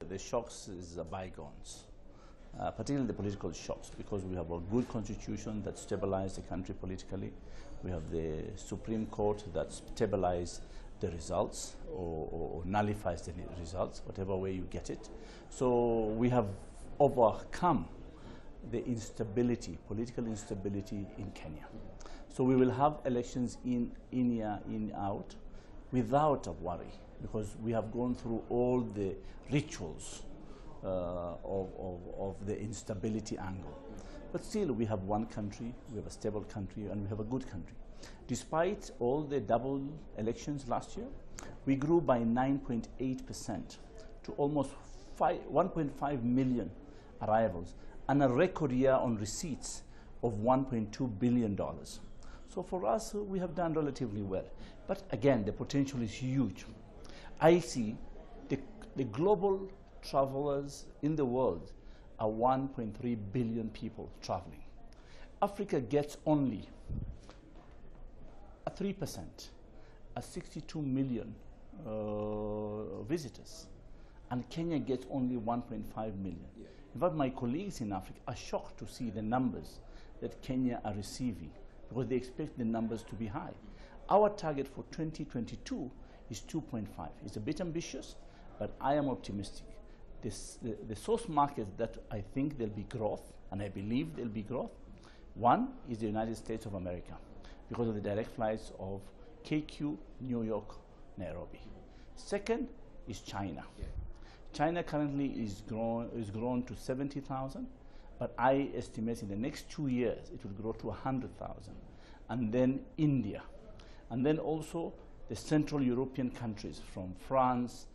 the shocks is bygones, particularly the political shocks, because we have a good constitution that stabilized the country politically. We have the Supreme Court that stabilized the results or nullifies the results, whatever way you get it. So we have overcome the instability, political instability in Kenya. So we will have elections in year, in out, without a worry, because we have gone through all the rituals of the instability angle. But still, we have one country, we have a stable country, and we have a good country. Despite all the double elections last year, we grew by 9.8% to almost 1.5 million arrivals, and a record year on receipts of $1.2 billion. So for us, we have done relatively well. But again, the potential is huge. I see the global travelers in the world are 1.3 billion people traveling. Africa gets only 3%, 62 million visitors, and Kenya gets only 1.5 million. Yeah. In fact, my colleagues in Africa are shocked to see the numbers that Kenya are receiving, because they expect the numbers to be high. Our target for 2022 is 2.5. It's a bit ambitious, but I am optimistic. The source markets that I think there'll be growth, and I believe there'll be growth, one is the United States of America, because of the direct flights of KQ, New York, Nairobi. Second is China. Yeah. China currently is grown to 70,000, but I estimate in the next 2 years it will grow to 100,000. And then India. And then also the Central European countries, from France,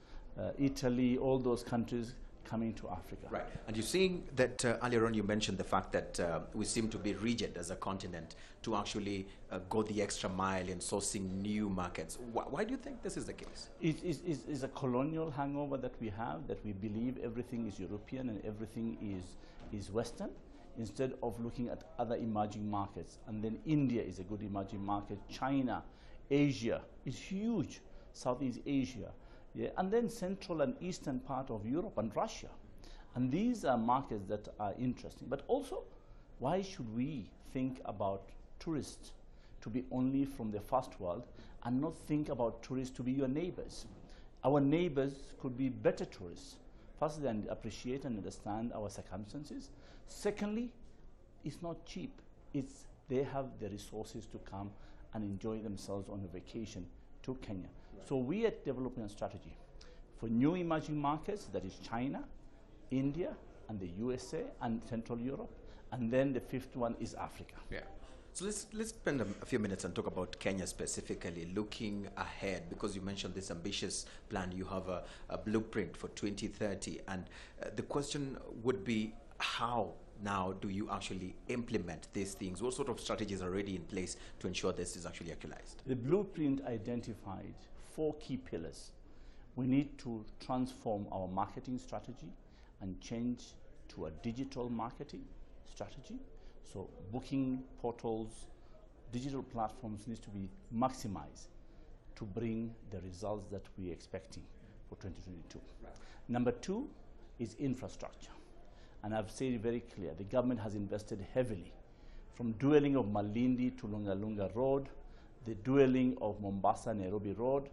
Italy, all those countries coming to Africa. Right. And you're seeing that earlier on you mentioned the fact that we seem to be rigid as a continent to actually go the extra mile in sourcing new markets. Why do you think this is the case? It's a colonial hangover that we have, that we believe everything is European and everything is Western, instead of looking at other emerging markets. And then India is a good emerging market. China, Asia is huge, Southeast Asia. Yeah, and then central and eastern part of Europe and Russia. And these are markets that are interesting. But also, why should we think about tourists to be only from the first world and not think about tourists to be your neighbors? Our neighbors could be better tourists. Firstly, they appreciate and understand our circumstances. Secondly, it's not cheap. They have the resources to come and enjoy themselves on a vacation to Kenya. So we are developing a strategy for new emerging markets, that is China, India, and the USA, and Central Europe. And then the fifth one is Africa. Yeah. So let's spend a few minutes and talk about Kenya specifically, looking ahead, because you mentioned this ambitious plan. You have a blueprint for 2030. And the question would be, how now do you actually implement these things? What sort of strategies are already in place to ensure this is actually actualized? The blueprint identified 4 key pillars. We need to transform our marketing strategy and change to a digital marketing strategy. So booking portals, digital platforms needs to be maximized to bring the results that we're expecting for 2022. Right. Number 2 is infrastructure. And I've said it very clear, the government has invested heavily, from dueling of Malindi to Lunga Lunga Road, the dueling of Mombasa-Nairobi Road,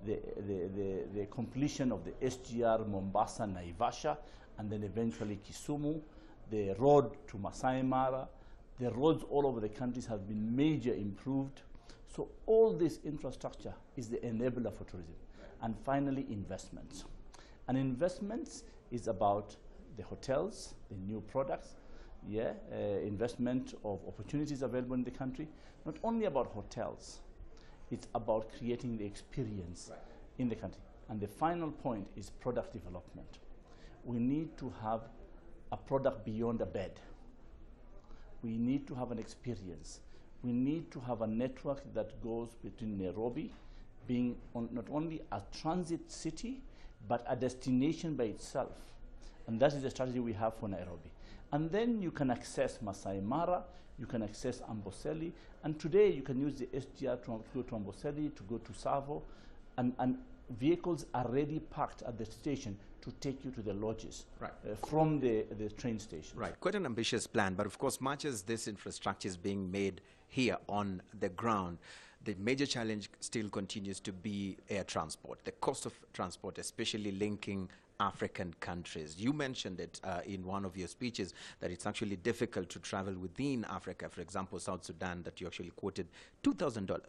the completion of the SGR Mombasa-Naivasha, and then eventually Kisumu, the road to Masai Mara. The roads all over the countries have been major improved. So all this infrastructure is the enabler for tourism. And finally, investments. And investments is about the hotels, the new products, investment of opportunities available in the country. Not only about hotels, it's about creating the experience in the country. And the final point is product development. We need to have a product beyond a bed. We need to have an experience. We need to have a network that goes between Nairobi being not only a transit city, but a destination by itself. And that is the strategy we have for Nairobi. And then you can access Masai Mara, you can access Amboseli, and today you can use the SGR to go to Amboseli, to go to Savo, and vehicles are already parked at the station to take you to the lodges Right. From the train station. Right, quite an ambitious plan, but of course, much as this infrastructure is being made here on the ground, the major challenge still continues to be air transport, the cost of transport, especially linking African countries. You mentioned it in one of your speeches that it's actually difficult to travel within Africa. For example, South Sudan, that you actually quoted, $2,000,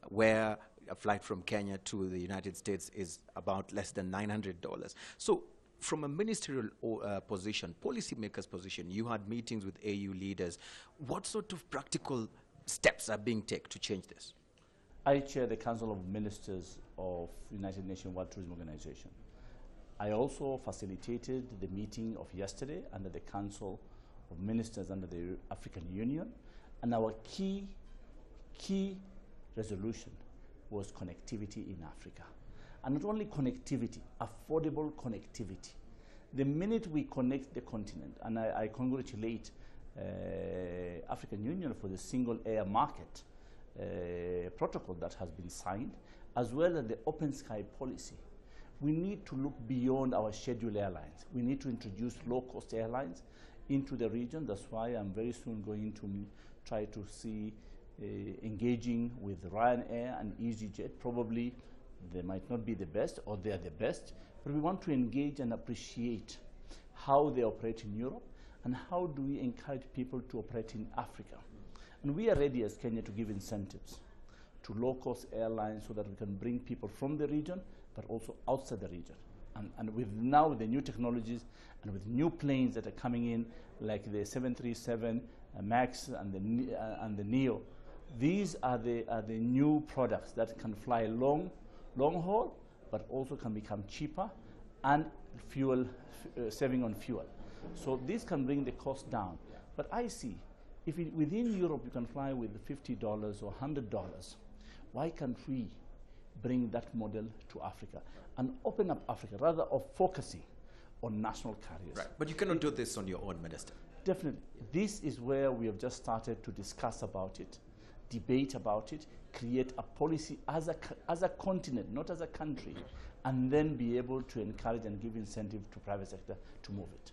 where a flight from Kenya to the United States is about less than $900. So from a ministerial position, policymakers' position, you had meetings with AU leaders. What sort of practical steps are being taken to change this? I chair the Council of Ministers of United Nations World Tourism Organization. I also facilitated the meeting of yesterday under the Council of Ministers under the African Union, and our key resolution was connectivity in Africa. And not only connectivity, affordable connectivity. The minute we connect the continent, and I congratulate African Union for the single air market protocol that has been signed, as well as the open sky policy. We need to look beyond our scheduled airlines. We need to introduce low-cost airlines into the region. That's why I'm very soon going to try to see engaging with Ryanair and EasyJet. Probably they might not be the best, or they are the best, but we want to engage and appreciate how they operate in Europe and how do we encourage people to operate in Africa. And we are ready as Kenya to give incentives to low-cost airlines so that we can bring people from the region, but also outside the region. And with now the new technologies and with new planes that are coming in, like the 737 MAX and the NEO, these are the new products that can fly long haul, but also can become cheaper and fuel saving on fuel. So this can bring the cost down. But I see, if within Europe you can fly with $50 or $100, why can't we bring that model to Africa and open up Africa rather of focusing on national carriers? Right, but you cannot do this on your own, Minister. Definitely. This is where we have just started to discuss about it, debate about it, create a policy as a continent, not as a country, and then be able to encourage and give incentive to private sector to move it.